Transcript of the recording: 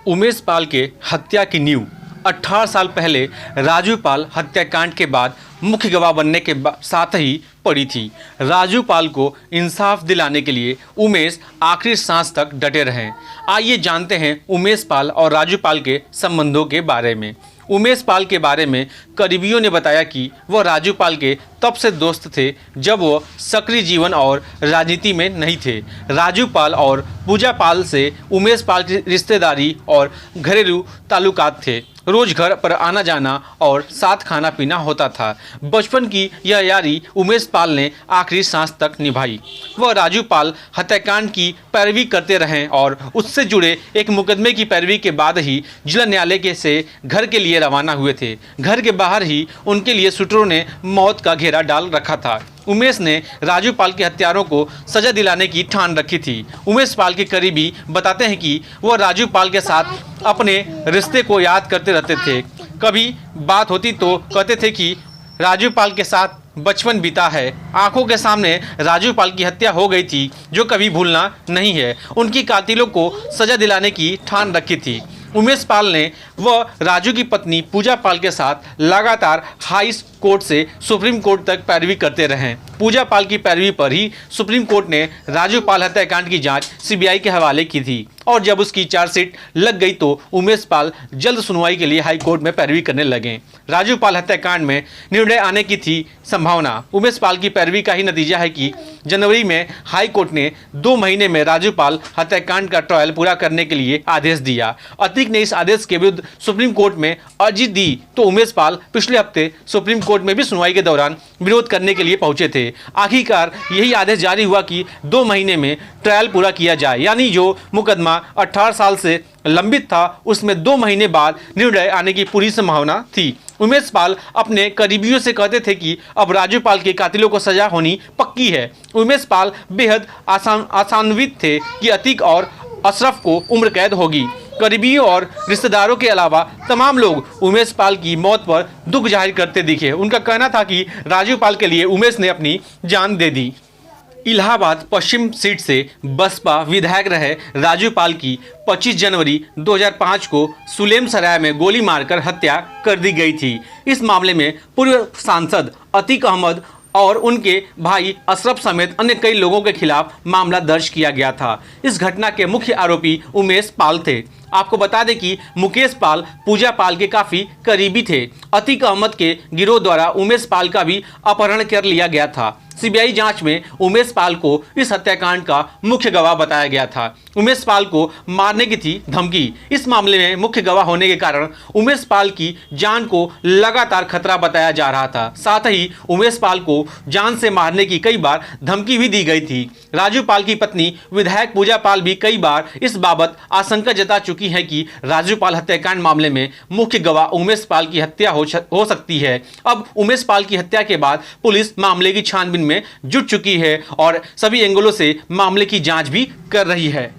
उमेश पाल के हत्या की नींव 18 साल पहले राजू पाल हत्याकांड के बाद मुख्य गवाह बनने के साथ ही पड़ी थी। राजू पाल को इंसाफ दिलाने के लिए उमेश आखिरी सांस तक डटे रहे। आइए जानते हैं उमेश पाल और राजू पाल के संबंधों के बारे में। उमेश पाल के बारे में करीबियों ने बताया कि वह राजू पाल के तब से दोस्त थे जब वह सक्रिय जीवन और राजनीति में नहीं थे। राजू पाल और पूजा पाल से उमेश पाल की रिश्तेदारी और घरेलू ताल्लुकात थे। रोज घर पर आना जाना और साथ खाना पीना होता था। बचपन की यह यारी उमेश पाल ने आखिरी सांस तक निभाई। वह राजू पाल हत्याकांड की पैरवी करते रहे और उससे जुड़े एक मुकदमे की पैरवी के बाद ही जिला न्यायालय के से घर के लिए रवाना हुए थे। घर के बाहर ही उनके लिए शूटरों ने मौत का घेरा डाल रखा था। उमेश ने राजू पाल के हत्यारों को सजा दिलाने की ठान रखी थी। उमेश पाल के करीबी बताते हैं कि वह राजू पाल के साथ अपने रिश्ते को याद करते रहते थे। कभी बात होती तो कहते थे कि राजू पाल के साथ बचपन बीता है। आंखों के सामने राजू पाल की हत्या हो गई थी जो कभी भूलना नहीं है। उनकी कातिलों को सजा दिलाने की ठान रखी थी। उमेश पाल ने वह राजू की पत्नी पूजा पाल के साथ लगातार हाई कोर्ट से सुप्रीम कोर्ट तक पैरवी करते रहे। पूजा पाल की पैरवी पर ही सुप्रीम कोर्ट ने राजू पाल हत्याकांड की जांच सीबीआई के हवाले की थी और जब उसकी चार्जशीट लग गई तो उमेश पाल जल्द सुनवाई के लिए हाई कोर्ट में पैरवी करने लगे। राजू पाल हत्याकांड में निर्णय आने की थी संभावना। उमेश पाल की पैरवी का ही नतीजा है कि जनवरी में हाई कोर्ट ने 2 महीने में राजू पाल हत्याकांड का ट्रायल पूरा करने के लिए आदेश दिया। अतीक ने इस आदेश के विरुद्ध सुप्रीम कोर्ट में अर्जी दी तो उमेश पाल पिछले हफ्ते सुप्रीम कोर्ट में भी सुनवाई के दौरान विरोध करने के लिए पहुंचे थे। आखिरकार यही आदेश जारी हुआ कि 2 महीने में ट्रायल पूरा किया जाए, यानी जो मुकदमा 18 साल से लंबित था उसमें 2 महीने बाद निर्णय आने की पूरी संभावना थी। उमेश पाल अपने करीबियों से कहते थे कि अब राजू पाल के कातिलों को सजा होनी पक्की है। उमेश पाल बेहद आशान्वित थे कि अतीक और अशरफ को उम्र कैद होगी। करीबियों और रिश्तेदारों के अलावा तमाम लोग उमेश पाल की मौत पर दुख जाहिर करते दिखे। उनका कहना था कि राजू पाल के लिए उमेश ने अपनी जान दे दी। इलाहाबाद पश्चिम सीट से बसपा विधायक रहे राजू पाल की 25 जनवरी 2005 को सुलेमसराय में गोली मारकर हत्या कर दी गई थी। इस मामले में पूर्व सांसद अतीक अहमद और उनके भाई अशरफ समेत अन्य कई लोगों के खिलाफ मामला दर्ज किया गया था। इस घटना के मुख्य आरोपी उमेश पाल थे। आपको बता दें कि मुकेश पाल पूजा पाल के काफ़ी करीबी थे। अतीक अहमद के गिरोह द्वारा उमेश पाल का भी अपहरण कर लिया गया था। सीबीआई जांच में उमेश पाल को इस हत्याकांड का मुख्य गवाह बताया गया था। उमेश पाल को मारने की थी धमकी। इस मामले में मुख्य गवाह होने के कारण उमेश पाल की जान को लगातार खतरा बताया जा रहा था। साथ ही उमेश पाल को जान से मारने की कई बार धमकी भी दी गई थी। राजू पाल की पत्नी विधायक पूजा पाल भी कई बार इस बाबत आशंका जता चुकी है कि राजू पाल हत्याकांड मामले में मुख्य गवाह उमेश पाल की हत्या हो सकती है। अब उमेश पाल की हत्या के बाद पुलिस मामले की छानबीन में जुट चुकी है और सभी एंगलों से मामले की जांच भी कर रही है।